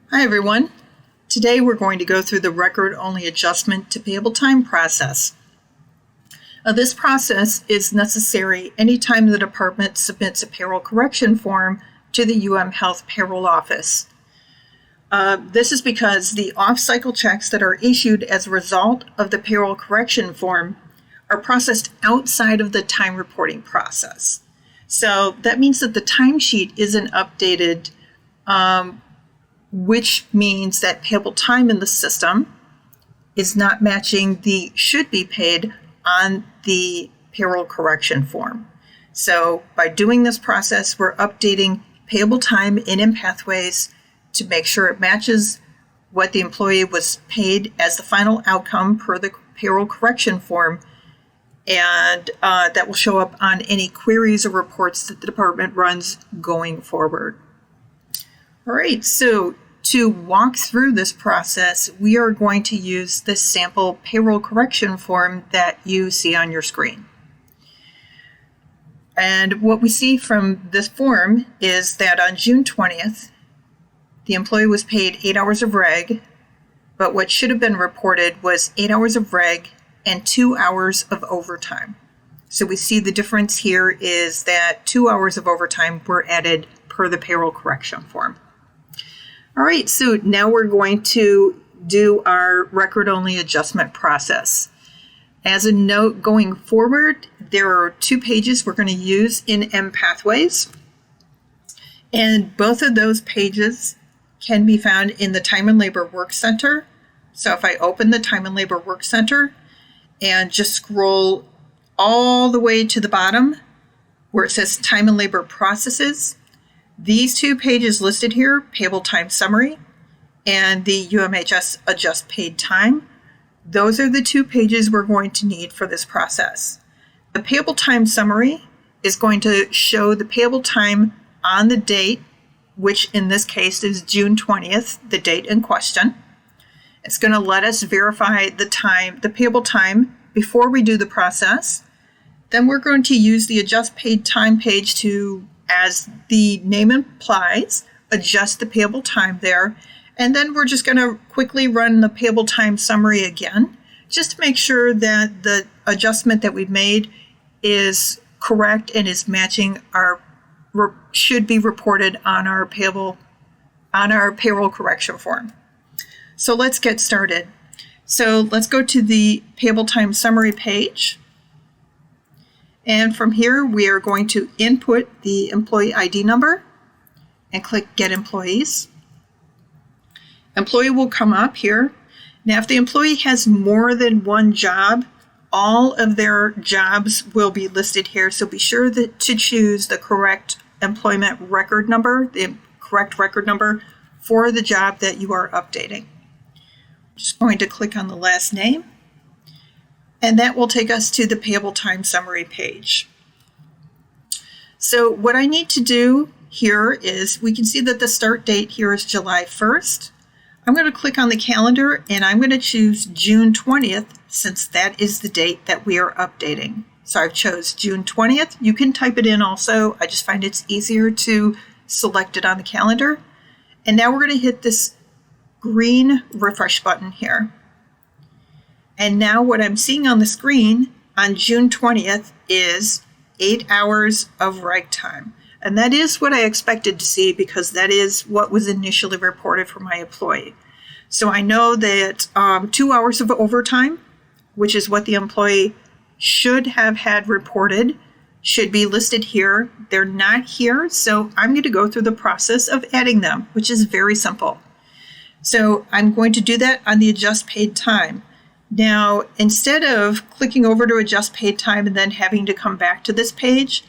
Hi everyone. Today we're going to go through the record-only adjustment to payable time process. This process is necessary anytime the department submits a payroll correction form to the Health Payroll Office. This is because the off-cycle checks that are issued as a result of the payroll correction form are processed outside of the time reporting process. So that means that the timesheet isn't updated, which means that payable time in the system is not matching the should be paid on the payroll correction form. So by doing this process, we're updating payable time in Pathways to make sure it matches what the employee was paid as the final outcome per the payroll correction form, and that will show up on any queries or reports that the department runs going forward. All right, so to walk through this process, we are going to use this sample payroll correction form that you see on your screen. And what we see from this form is that on June 20th, the employee was paid 8 hours of reg, but what should have been reported was 8 hours of reg and 2 hours of overtime. So we see the difference here is that 2 hours of overtime were added per the payroll correction form. All right, so now we're going to do our record-only adjustment process. As a note going forward, there are 2 pages we're going to use in Pathways, and both of those pages can be found in the Time and Labor Work Center. So if I open the Time and Labor Work Center and just scroll all the way to the bottom where it says Time and Labor Processes, these 2 pages listed here, Payable Time Summary and the UMHS Adjust Paid Time, those are the 2 pages we're going to need for this process. The Payable Time Summary is going to show the payable time on the date, which in this case is June 20th, the date in question. It's going to let us verify the payable time before we do the process. Then we're going to use the Adjust Paid Time page to, as the name implies, adjust the payable time there. And then we're just going to quickly run the payable time summary again, just to make sure that the adjustment that we've made is correct and is matching our should be reported on our payroll correction form. So let's get started. So let's go to the payable time summary page. And from here, we are going to input the employee ID number and click Get Employees. Employee will come up here. Now, if the employee has more than one job, all of their jobs will be listed here. So be sure to choose the correct employment record number, the correct record number for the job that you are updating. I'm just going to click on the last name, and that will take us to the payable time summary page. So what I need to do here is, we can see that the start date here is July 1st. I'm going to click on the calendar and I'm going to choose June 20th since that is the date that we are updating. So I've chose June 20th. You can type it in also. I just find it's easier to select it on the calendar. And now we're going to hit this green refresh button here. And now what I'm seeing on the screen on June 20th is 8 hours of reg time. And that is what I expected to see because that is what was initially reported for my employee. So I know that 2 hours of overtime, which is what the employee should have had reported, should be listed here. They're not here, so I'm going to go through the process of adding them, which is very simple. So I'm going to do that on the Adjust Paid Time. Now, instead of clicking over to Adjust Paid Time and then having to come back to this page,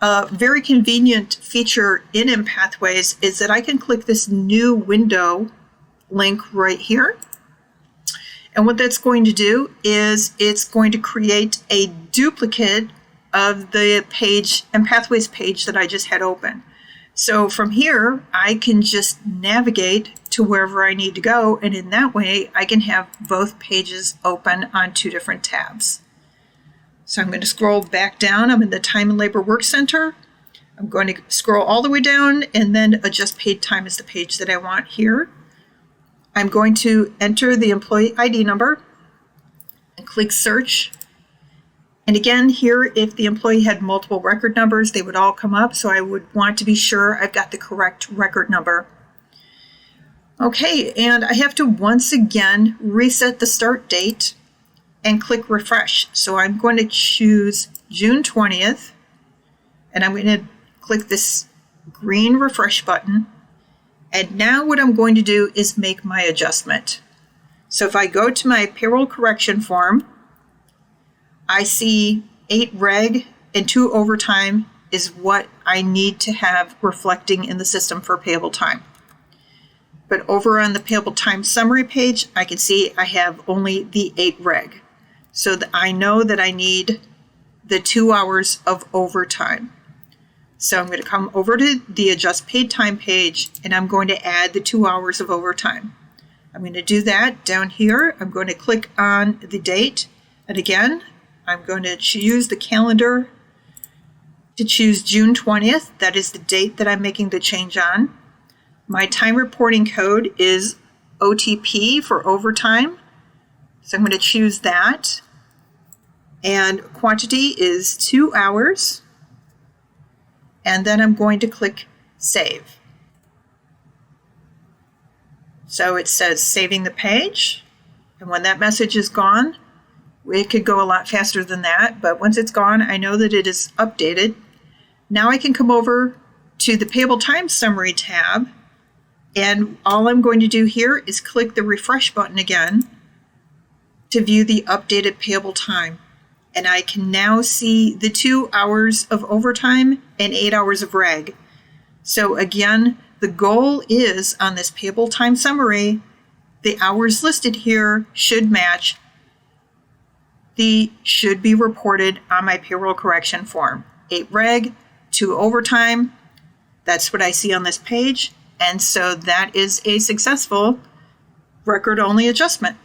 a very convenient feature in Pathways is that I can click this new window link right here. And what that's going to do is it's going to create a duplicate of the page and Pathways page that I just had open. So from here, I can just navigate to wherever I need to go. And in that way, I can have both pages open on 2 different tabs. So I'm going to scroll back down. I'm in the Time and Labor Work Center. I'm going to scroll all the way down, and then Adjust Paid Time is the page that I want here. I'm going to enter the employee ID number and click search. And again, here, if the employee had multiple record numbers, they would all come up. So I would want to be sure I've got the correct record number. Okay, and I have to once again reset the start date and click refresh. So I'm going to choose June 20th, and I'm going to click this green refresh button. And now what I'm going to do is make my adjustment. So if I go to my payroll correction form, I see 8 reg and 2 overtime is what I need to have reflecting in the system for payable time. But over on the payable time summary page, I can see I have only the 8 reg. So that I know that I need the 2 hours of overtime. So I'm going to come over to the adjust paid time page, and I'm going to add the 2 hours of overtime. I'm going to do that down here. I'm going to click on the date. And again, I'm going to use the calendar to choose June 20th. That is the date that I'm making the change on. My time reporting code is OTP for overtime. So I'm going to choose that. And quantity is 2 hours. And then I'm going to click save. So it says saving the page. And when that message is gone, it could go a lot faster than that. But once it's gone, I know that it is updated. Now I can come over to the Payable Time Summary tab. And all I'm going to do here is click the refresh button again to view the updated payable time. And I can now see the 2 hours of overtime and 8 hours of reg. So again, the goal is on this payable time summary, the hours listed here should match the should be reported on my payroll correction form. 8 reg, 2 overtime. That's what I see on this page. And so that is a successful record-only adjustment.